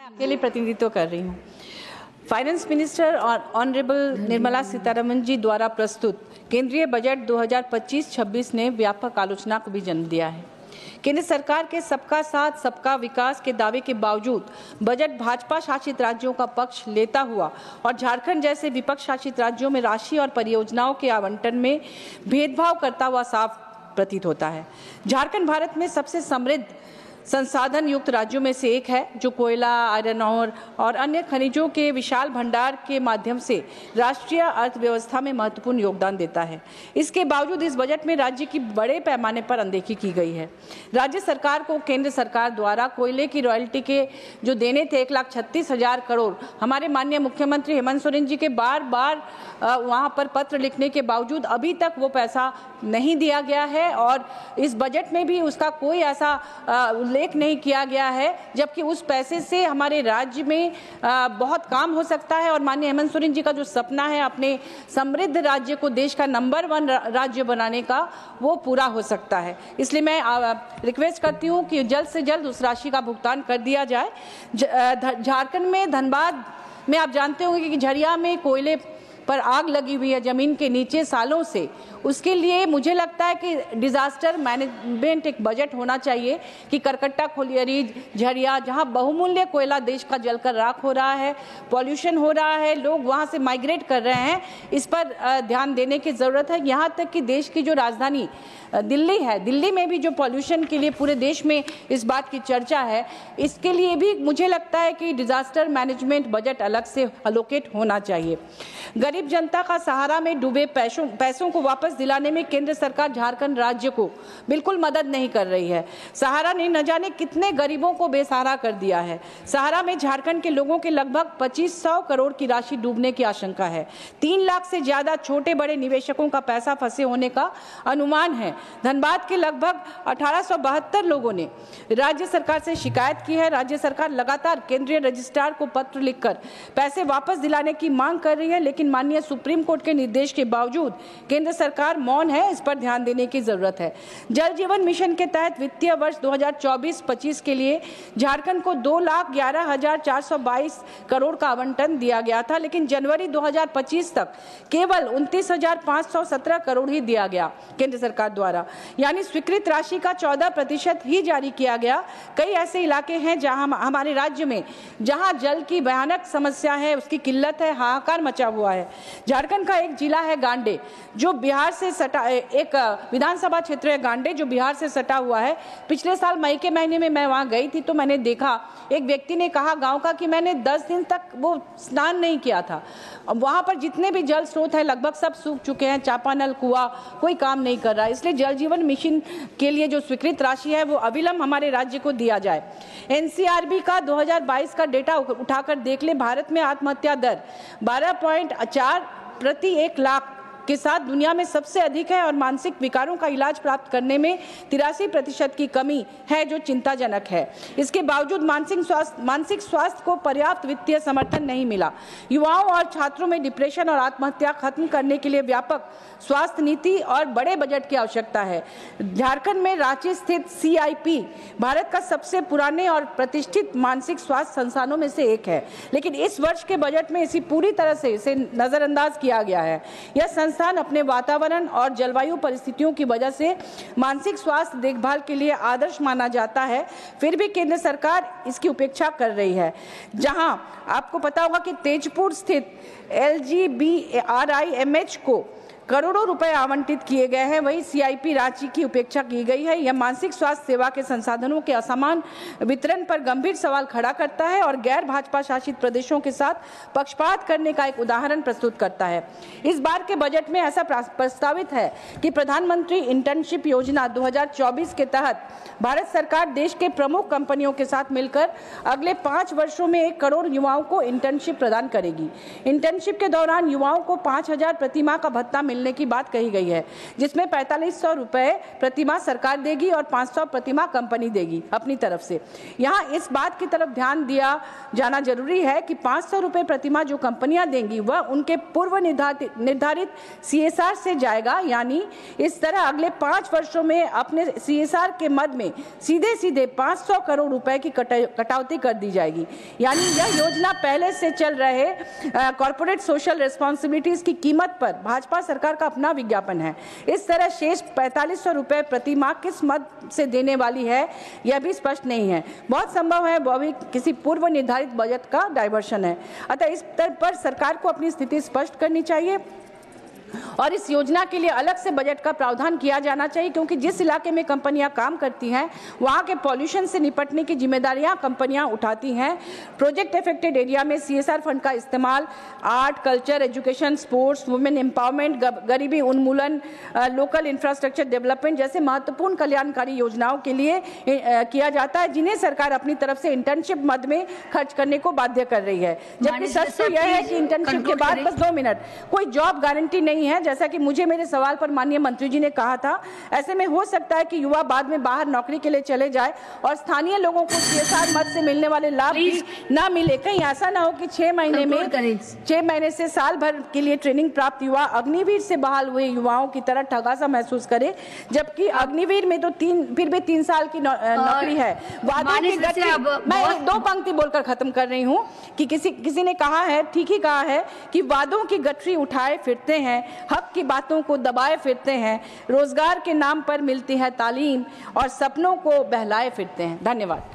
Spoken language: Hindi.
अकेले प्रतिनिधित्व कर रही हूँ। फाइनेंस मिनिस्टर और ऑनरेबल निर्मला सीतारमण जी द्वारा प्रस्तुत केंद्रीय बजट 2025-26 ने व्यापक आलोचना को भी जन्म दिया है। केंद्र सरकार के सबका साथ सबका विकास के दावे के बावजूद बजट भाजपा शासित राज्यों का पक्ष लेता हुआ और झारखंड जैसे विपक्ष शासित राज्यों में राशि और परियोजनाओं के आवंटन में भेदभाव करता हुआ साफ प्रतीत होता है। झारखंड भारत में सबसे समृद्ध संसाधन युक्त राज्यों में से एक है, जो कोयला, आयरन ओर और अन्य खनिजों के विशाल भंडार के माध्यम से राष्ट्रीय अर्थव्यवस्था में महत्वपूर्ण योगदान देता है। इसके बावजूद इस बजट में राज्य की बड़े पैमाने पर अनदेखी की गई है। राज्य सरकार को केंद्र सरकार द्वारा कोयले की रॉयल्टी के जो देने थे 1,36,000 करोड़, हमारे माननीय मुख्यमंत्री हेमंत सोरेन जी के बार बार वहां पर पत्र लिखने के बावजूद अभी तक वो पैसा नहीं दिया गया है और इस बजट में भी उसका कोई ऐसा उल्लेख नहीं किया गया है, जबकि उस पैसे से हमारे राज्य में बहुत काम हो सकता है और माननीय हेमंत सोरेन जी का जो सपना है अपने समृद्ध राज्य को देश का नंबर 1 राज्य बनाने का, वो पूरा हो सकता है। इसलिए मैं रिक्वेस्ट करती हूँ कि जल्द से जल्द उस राशि का भुगतान कर दिया जाए। झारखंड में धनबाद में आप जानते होंगे कि झरिया में कोयले पर आग लगी हुई है जमीन के नीचे सालों से। उसके लिए मुझे लगता है कि डिजास्टर मैनेजमेंट एक बजट होना चाहिए कि करकट्टा, खोलियरी, झरिया, जहां बहुमूल्य कोयला देश का जलकर राख हो रहा है, पॉल्यूशन हो रहा है, लोग वहां से माइग्रेट कर रहे हैं, इस पर ध्यान देने की जरूरत है। यहां तक कि देश की जो राजधानी दिल्ली है, दिल्ली में भी जो पॉल्यूशन के लिए पूरे देश में इस बात की चर्चा है, इसके लिए भी मुझे लगता है कि डिजास्टर मैनेजमेंट बजट अलग से अलोकेट होना चाहिए। गरीब जनता का सहारा में डूबे पैसों को वापस दिलाने में केंद्र सरकार झारखंड राज्य को बिल्कुल मदद नहीं कर रही है। सहारा ने न जाने कितने गरीबों को बेसहारा कर दिया है। सहारा में झारखंड के लोगों के लगभग 2500 करोड़ की राशि डूबने की आशंका है। 3 लाख से ज्यादा छोटे बड़े निवेशकों का पैसा फंसे होने का अनुमान है। धनबाद के लगभग 1872 लोगों ने राज्य सरकार से शिकायत की है। राज्य सरकार लगातार केंद्रीय रजिस्ट्रार को पत्र लिखकर पैसे वापस दिलाने की मांग कर रही है, लेकिन माननीय सुप्रीम कोर्ट के निर्देश के बावजूद केंद्र सरकार मौन है। इस पर ध्यान देने की जरूरत है। जल जीवन मिशन के तहत वित्तीय वर्ष 2024-25 के लिए झारखंड को 2,11,422 करोड़ का आवंटन दिया गया था, लेकिन जनवरी 2025 तक केवल 29,517 करोड़ ही दिया गया केंद्र सरकार द्वारा, यानी स्वीकृत राशि का 14% ही जारी किया गया। कई ऐसे इलाके हैं जहां हमारे राज्य में जहां जल की भयानक समस्या है, उसकी किल्लत है, हाहाकार मचा हुआ है। झारखंड का एक जिला है गांडे, जो बिहार से सटा, एक विधानसभा क्षेत्र है गांडे जो बिहार से सटा हुआ है। पिछले साल मई के महीने में मैं वहां गई थी तो मैंने देखा, एक व्यक्ति ने कहा गांव का कि मैंने 10 दिन तक वो स्नान नहीं किया था। वहां पर जितने भी जल स्रोत हैं लगभग सब सूख चुके हैं, चापानल, कुआं, कोई काम नहीं कर रहा है। इसलिए जल जीवन मिशन के लिए जो स्वीकृत राशि है वो अविलंब हमारे राज्य को दिया जाए। एनसीआरबी का 2022 का डेटा उठाकर देख ले, भारत में आत्महत्या दर 12.4 प्रति 1 लाख के साथ दुनिया में सबसे अधिक है और मानसिक विकारों का इलाज प्राप्त करने में 83% की कमी है, जो चिंताजनक है। इसके बावजूद मानसिक स्वास्थ्य को पर्याप्त वित्तीय समर्थन नहीं मिला। युवाओं और छात्रों में डिप्रेशन और आत्महत्या खत्म करने के लिए व्यापक स्वास्थ्य नीति और बड़े बजट की आवश्यकता है। झारखंड में रांची स्थित CIP भारत का सबसे पुराने और प्रतिष्ठित मानसिक स्वास्थ्य संस्थानों में से एक है, लेकिन इस वर्ष के बजट में इसे पूरी तरह से इसे नजरअंदाज किया गया है। यह संस्थान अपने वातावरण और जलवायु परिस्थितियों की वजह से मानसिक स्वास्थ्य देखभाल के लिए आदर्श माना जाता है, फिर भी केंद्र सरकार इसकी उपेक्षा कर रही है। जहां आपको पता होगा कि तेजपुर स्थित LGBRIMH को करोड़ों रुपए आवंटित किए गए हैं, वहीं CIP रांची की उपेक्षा की गई है। यह मानसिक स्वास्थ्य सेवा के संसाधनों के असमान वितरण पर गंभीर सवाल खड़ा करता है और गैर भाजपा शासित प्रदेशों के साथ पक्षपात करने का एक उदाहरण प्रस्तुत करता है। इस बार के बजट में ऐसा प्रस्तावित है कि प्रधानमंत्री इंटर्नशिप योजना 2024 के तहत भारत सरकार देश के प्रमुख कंपनियों के साथ मिलकर अगले 5 वर्षों में 1 करोड़ युवाओं को इंटर्नशिप प्रदान करेगी। इंटर्नशिप के दौरान युवाओं को 5,000 प्रति माह का भत्ता मिलने की बात कही गई है, जिसमें 4500 रुपए प्रतिमाह सरकार देगी और 500 प्रतिमाह कंपनी देगी अपनी तरफ से। यहाँ इस बात की तरफ ध्यान दिया जाना जरूरी है कि 500 रुपए प्रतिमाह जो कंपनियां देंगी वह उनके पूर्व निर्धारित CSR से जाएगा, यानी इस तरह अगले 5 वर्षों में अपने CSR के मद में सीधे सीधे 500 करोड़ रुपए की कटौती कर दी जाएगी। यानी यह योजना पहले से चल रहे कॉर्पोरेट सोशल रिस्पॉन्सिबिलिटीज की कीमत पर भाजपा सरकार का अपना विज्ञापन है। इस तरह शेष 4500 रुपए प्रति माह किस मद से देने वाली है यह भी स्पष्ट नहीं है। बहुत संभव है वह भी किसी पूर्व निर्धारित बजट का डायवर्शन है। अतः इस स्तर पर सरकार को अपनी स्थिति स्पष्ट करनी चाहिए और इस योजना के लिए अलग से बजट का प्रावधान किया जाना चाहिए, क्योंकि जिस इलाके में कंपनियां काम करती हैं वहां के पॉल्यूशन से निपटने की जिम्मेदारियां कंपनियां उठाती हैं। प्रोजेक्ट अफेक्टेड एरिया में CSR फंड का इस्तेमाल art, culture, education, sports, women empowerment, गरीबी उन्मूलन, लोकल इंफ्रास्ट्रक्चर डेवलपमेंट जैसे महत्वपूर्ण कल्याणकारी योजनाओं के लिए किया जाता है, जिन्हें सरकार अपनी तरफ से इंटर्नशिप मद में खर्च करने को बाध्य कर रही है। जबकि सच तो यह है कि इंटर्नशिप के बाद बस 2 मिनट कोई जॉब गारंटी नहीं है, जैसा कि मुझे मेरे सवाल पर माननीय मंत्री जी ने कहा था। ऐसे में हो सकता है कि युवा बाद में बाहर नौकरी के लिए चले जाए और स्थानीय लोगों को CSR मद से मिलने वाले लाभ भी ना मिले। कहीं ऐसा ना हो कि 6 महीने से साल भर के लिए ट्रेनिंग प्राप्त युवा अग्निवीर से बहाल हुए युवाओं की तरह ठगासा महसूस करे, जबकि अग्निवीर में तो फिर भी 3 साल की नौकरी है। वादों की गठरी, मैं 2 पंक्ति बोलकर खत्म कर रही हूँ कि किसी ने कहा है, ठीक ही कहा है, कि वादों की गठरी उठाए फिरते हैं, हक की बातों को दबाए फिरते हैं, रोजगार के नाम पर मिलती है तालीम और सपनों को बहलाए फिरते हैं। धन्यवाद।